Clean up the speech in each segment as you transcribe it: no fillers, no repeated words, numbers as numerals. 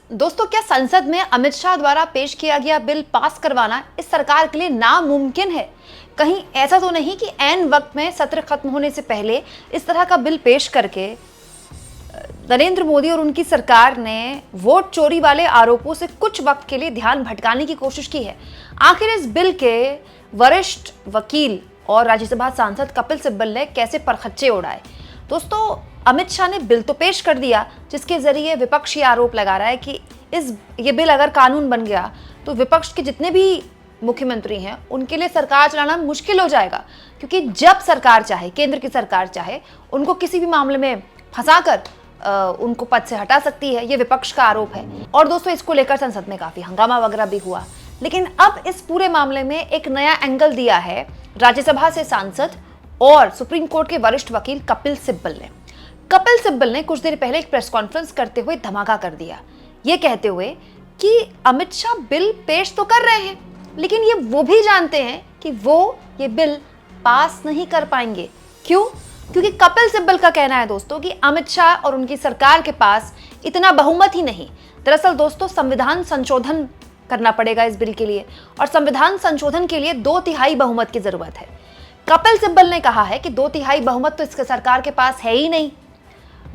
दोस्तों, क्या संसद में अमित शाह द्वारा पेश किया गया बिल पास करवाना इस सरकार के लिए नामुमकिन है? कहीं ऐसा तो नहीं कि ऐन वक्त में सत्र खत्म होने से पहले इस तरह का बिल पेश करके नरेंद्र मोदी और उनकी सरकार ने वोट चोरी वाले आरोपों से कुछ वक्त के लिए ध्यान भटकाने की कोशिश की है? आखिर इस बिल के वरिष्ठ वकील और राज्यसभा सांसद कपिल सिब्बल ने कैसे परखच्चे उड़ाए? दोस्तों, अमित शाह ने बिल तो पेश कर दिया जिसके जरिए विपक्ष ये आरोप लगा रहा है कि ये बिल अगर कानून बन गया तो विपक्ष के जितने भी मुख्यमंत्री हैं उनके लिए सरकार चलाना मुश्किल हो जाएगा, क्योंकि जब सरकार चाहे, केंद्र की सरकार चाहे, उनको किसी भी मामले में फंसाकर उनको पद से हटा सकती है। ये विपक्ष का आरोप है। और दोस्तों, इसको लेकर संसद में काफी हंगामा वगैरह भी हुआ। लेकिन अब इस पूरे मामले में एक नया एंगल दिया है राज्यसभा से सांसद और सुप्रीम कोर्ट के वरिष्ठ वकील कपिल सिब्बल ने। कपिल सिब्बल ने कुछ देर पहले एक प्रेस कॉन्फ्रेंस करते हुए धमाका कर दिया, ये कहते हुए कि अमित शाह बिल पेश तो कर रहे हैं, लेकिन ये वो भी जानते हैं कि वो ये बिल पास नहीं कर पाएंगे। क्यों? क्योंकि कपिल सिब्बल का कहना है दोस्तों कि अमित शाह और उनकी सरकार के पास इतना बहुमत ही नहीं। दरअसल दोस्तों, संविधान संशोधन करना पड़ेगा इस बिल के लिए, और संविधान संशोधन के लिए 2/3 बहुमत की जरूरत है। कपिल सिब्बल ने कहा है कि 2/3 बहुमत तो इसके सरकार के पास है ही नहीं,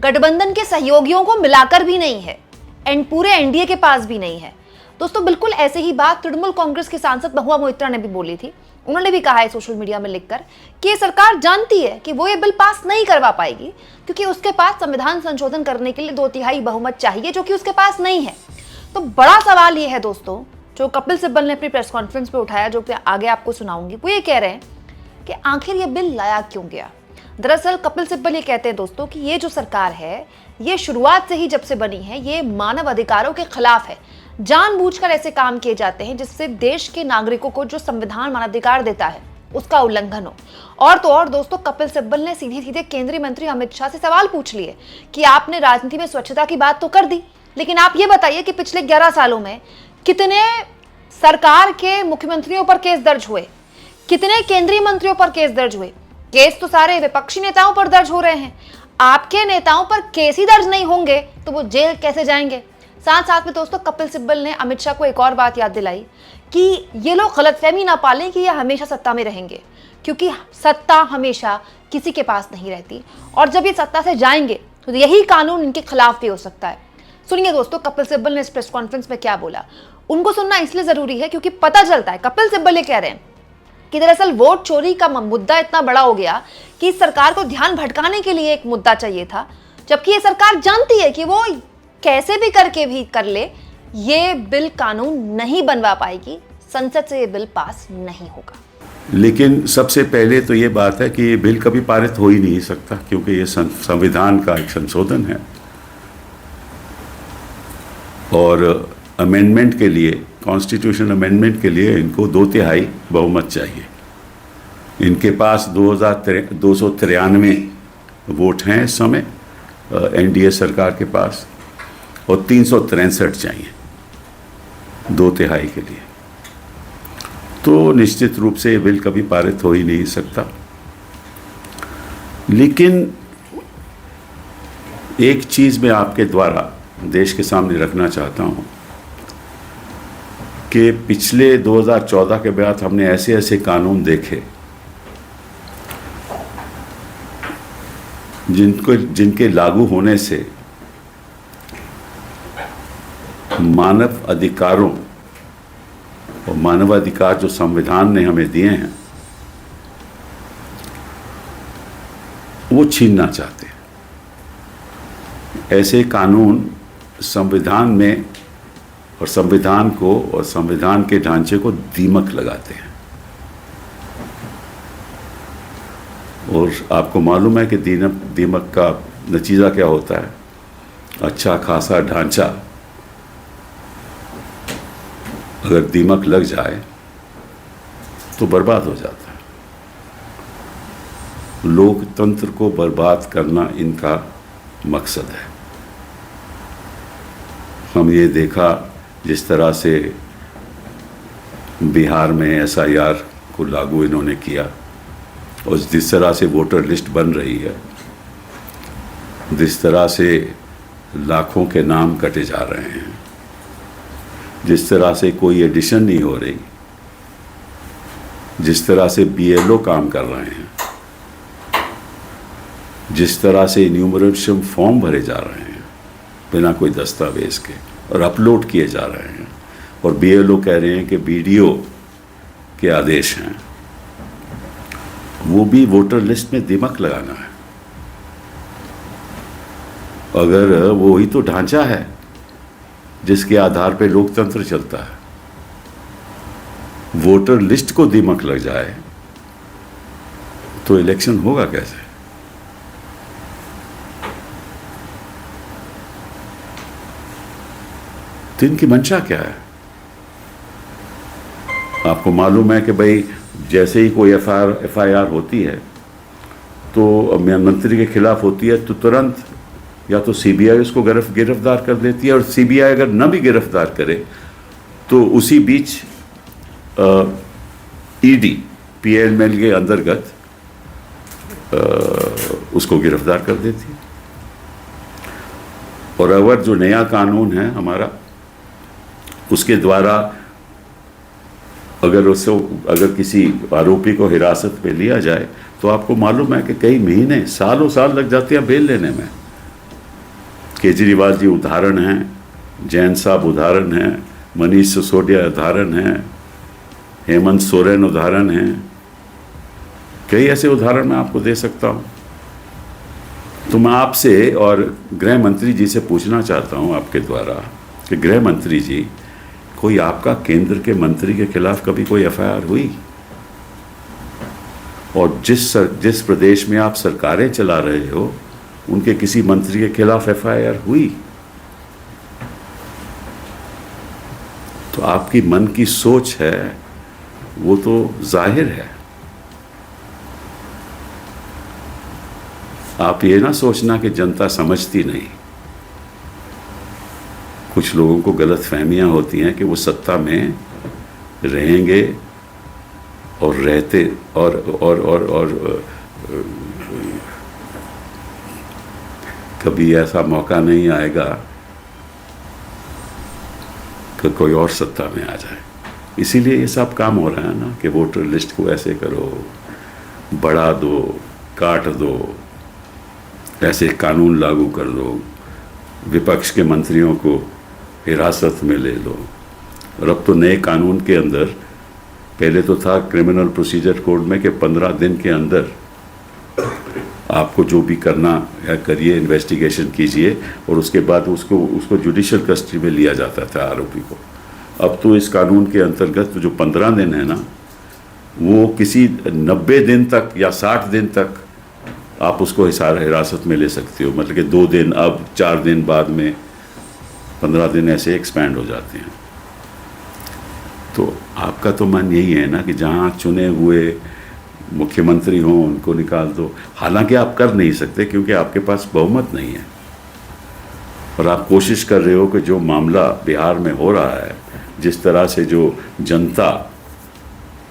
गठबंधन के सहयोगियों को मिलाकर भी नहीं है, एंड पूरे एनडीए के पास भी नहीं है। दोस्तों, बिल्कुल ऐसे ही बात तृणमूल कांग्रेस की सांसद महुआ मोइत्रा ने भी बोली थी। उन्होंने भी कहा है सोशल मीडिया में लिखकर कि ये सरकार जानती है कि वो ये बिल पास नहीं करवा पाएगी, क्योंकि उसके पास संविधान संशोधन करने के लिए 2/3 बहुमत चाहिए, जो कि उसके पास नहीं है। तो बड़ा सवाल ये है दोस्तों, जो कपिल सिब्बल ने अपनी प्रेस कॉन्फ्रेंस पे उठाया, जो कि आगे आपको सुनाऊंगी। वो ये कह रहे हैं कि आखिर ये बिल लाया क्यों गया। दरअसल कपिल सिब्बल ये कहते हैं दोस्तों कि ये जो सरकार है, ये शुरुआत से ही जब से बनी है, ये मानव अधिकारों के खिलाफ है। जानबूझकर ऐसे काम किए जाते हैं जिससे देश के नागरिकों को जो संविधान मानवाधिकार देता है उसका उल्लंघन हो। और तो और दोस्तों, कपिल सिब्बल ने सीधे सीधे केंद्रीय मंत्री अमित शाह से सवाल पूछ लिए कि आपने राजनीति में स्वच्छता की बात तो कर दी, लेकिन आप ये बताइए कि पिछले 11 सालों में कितने सरकार के मुख्यमंत्रियों पर केस दर्ज हुए, कितने केंद्रीय मंत्रियों पर केस दर्ज हुए? केस तो सारे विपक्षी नेताओं पर दर्ज हो रहे हैं। आपके नेताओं पर केस ही दर्ज नहीं होंगे तो वो जेल कैसे जाएंगे? साथ साथ में दोस्तों, कपिल सिब्बल ने अमित शाह को एक और बात याद दिलाई कि ये लोग गलतफहमी ना पालें कि ये हमेशा सत्ता में रहेंगे, क्योंकि सत्ता हमेशा किसी के पास नहीं रहती, और जब ये सत्ता से जाएंगे तो यही कानून इनके खिलाफ भी हो सकता है। सुनिए दोस्तों, कपिल सिब्बल ने इस प्रेस कॉन्फ्रेंस में क्या बोला। उनको सुनना इसलिए जरूरी है क्योंकि पता चलता है कपिल सिब्बल ये कह रहे हैं कि दरअसल वोट चोरी का मुद्दा इतना बड़ा हो गया कि इस सरकार को ध्यान भटकाने के लिए एक मुद्दा चाहिए था, जबकि ये सरकार जानती है कि वो कैसे भी करके भी कर ले, ये बिल कानून नहीं बनवा पाएगी, संसद से ये बिल पास नहीं होगा। लेकिन सबसे पहले तो ये बात है कि ये बिल कभी पारित हो ही नहीं सकता, क्योंकि ये संविधान का एक संशोधन है, और अमेंडमेंट के लिए, कॉन्स्टिट्यूशन अमेंडमेंट के लिए इनको 2/3 बहुमत चाहिए। इनके पास 293 वोट हैं इस समय एनडीए सरकार के पास, और 363 चाहिए 2/3 के लिए। तो निश्चित रूप से ये बिल कभी पारित हो ही नहीं सकता। लेकिन एक चीज़ मैं आपके द्वारा देश के सामने रखना चाहता हूँ कि पिछले 2014 के बाद हमने ऐसे ऐसे कानून देखे जिनके लागू होने से मानव अधिकारों और मानवाधिकार जो संविधान ने हमें दिए हैं वो छीनना चाहते हैं। ऐसे कानून संविधान में और संविधान को और संविधान के ढांचे को दीमक लगाते हैं। और आपको मालूम है कि दीमक का नतीजा क्या होता है? अच्छा खासा ढांचा अगर दीमक लग जाए तो बर्बाद हो जाता है। लोकतंत्र को बर्बाद करना इनका मकसद है। हम ये देखा जिस तरह से बिहार में एसआईआर को लागू इन्होंने किया, और जिस तरह से वोटर लिस्ट बन रही है, जिस तरह से लाखों के नाम कटे जा रहे हैं, जिस तरह से कोई एडिशन नहीं हो रही, जिस तरह से बीएलओ काम कर रहे हैं, जिस तरह से इन्यूमरेशन फॉर्म भरे जा रहे हैं बिना कोई दस्तावेज के और अपलोड किए जा रहे हैं, और बीएलओ कह रहे हैं कि बीडीओ के आदेश हैं, वो भी वोटर लिस्ट में दिमक लगाना है। अगर वो ही तो ढांचा है जिसके आधार पे लोकतंत्र चलता है, वोटर लिस्ट को दिमक लग जाए तो इलेक्शन होगा कैसे? तो इनकी मंशा क्या है? आपको मालूम है कि भाई जैसे ही कोई एफआईआर होती है तो मंत्री के खिलाफ होती है तो तुरंत या तो सीबीआई उसको गिरफ्तार कर देती है, और सीबीआई अगर न भी गिरफ्तार करे तो उसी बीच ईडी पीएमएल के अंतर्गत उसको गिरफ्तार कर देती है। और अगर जो नया कानून है हमारा, उसके द्वारा अगर किसी आरोपी को हिरासत में लिया जाए तो आपको मालूम है कि कई महीने सालों साल लग जाते हैं बेल लेने में। केजरीवाल जी उदाहरण हैं, जैन साहब उदाहरण हैं, मनीष सिसोदिया उदाहरण हैं, हेमंत सोरेन उदाहरण हैं, कई ऐसे उदाहरण मैं आपको दे सकता हूं। तो मैं आपसे और गृह मंत्री जी से पूछना चाहता हूं आपके द्वारा कि गृह मंत्री जी, कोई आपका केंद्र के मंत्री के खिलाफ कभी कोई एफआईआर हुई? और जिस प्रदेश में आप सरकारें चला रहे हो उनके किसी मंत्री के खिलाफ एफआईआर हुई? तो आपकी मन की सोच है वो तो जाहिर है। आप ये ना सोचना कि जनता समझती नहीं। कुछ लोगों को गलत फहमियां होती हैं कि वो सत्ता में रहेंगे और रहते और कभी ऐसा मौका नहीं आएगा कि कोई और सत्ता में आ जाए। इसीलिए ये सब काम हो रहा है ना कि वोटर लिस्ट को ऐसे करो, बढ़ा दो, काट दो, ऐसे कानून लागू कर दो, विपक्ष के मंत्रियों को हिरासत में ले लो। और अब तो नए कानून के अंदर, पहले तो था क्रिमिनल प्रोसीजर कोड में कि 15 दिन के अंदर आपको जो भी करना है करिए, इन्वेस्टिगेशन कीजिए, और उसके बाद उसको जुडिशियल कस्टडी में लिया जाता था आरोपी को। अब तो इस कानून के अंतर्गत जो 15 दिन है ना, वो किसी 90 दिन तक या 60 दिन तक आप उसको हिरासत में ले सकते हो। मतलब कि 2 दिन, अब 4 दिन, बाद में 15 दिन, ऐसे एक्सपैंड हो जाते हैं। तो आपका तो मन यही है ना कि जहाँ चुने हुए मुख्यमंत्री हों उनको निकाल दो। हालांकि आप कर नहीं सकते क्योंकि आपके पास बहुमत नहीं है, और आप कोशिश कर रहे हो कि जो मामला बिहार में हो रहा है, जिस तरह से जो जनता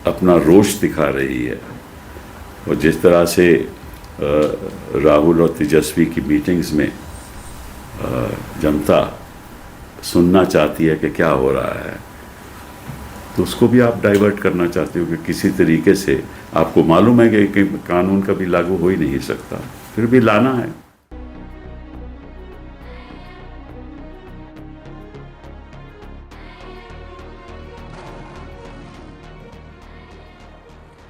अपना रोष दिखा रही है, और जिस तरह से राहुल और तेजस्वी की मीटिंग्स में जनता सुनना चाहती है कि क्या हो रहा है, तो उसको भी आप डाइवर्ट करना चाहते हो कि किसी तरीके से। आपको मालूम है कि कानून कभी लागू हो ही नहीं सकता, फिर भी लाना है।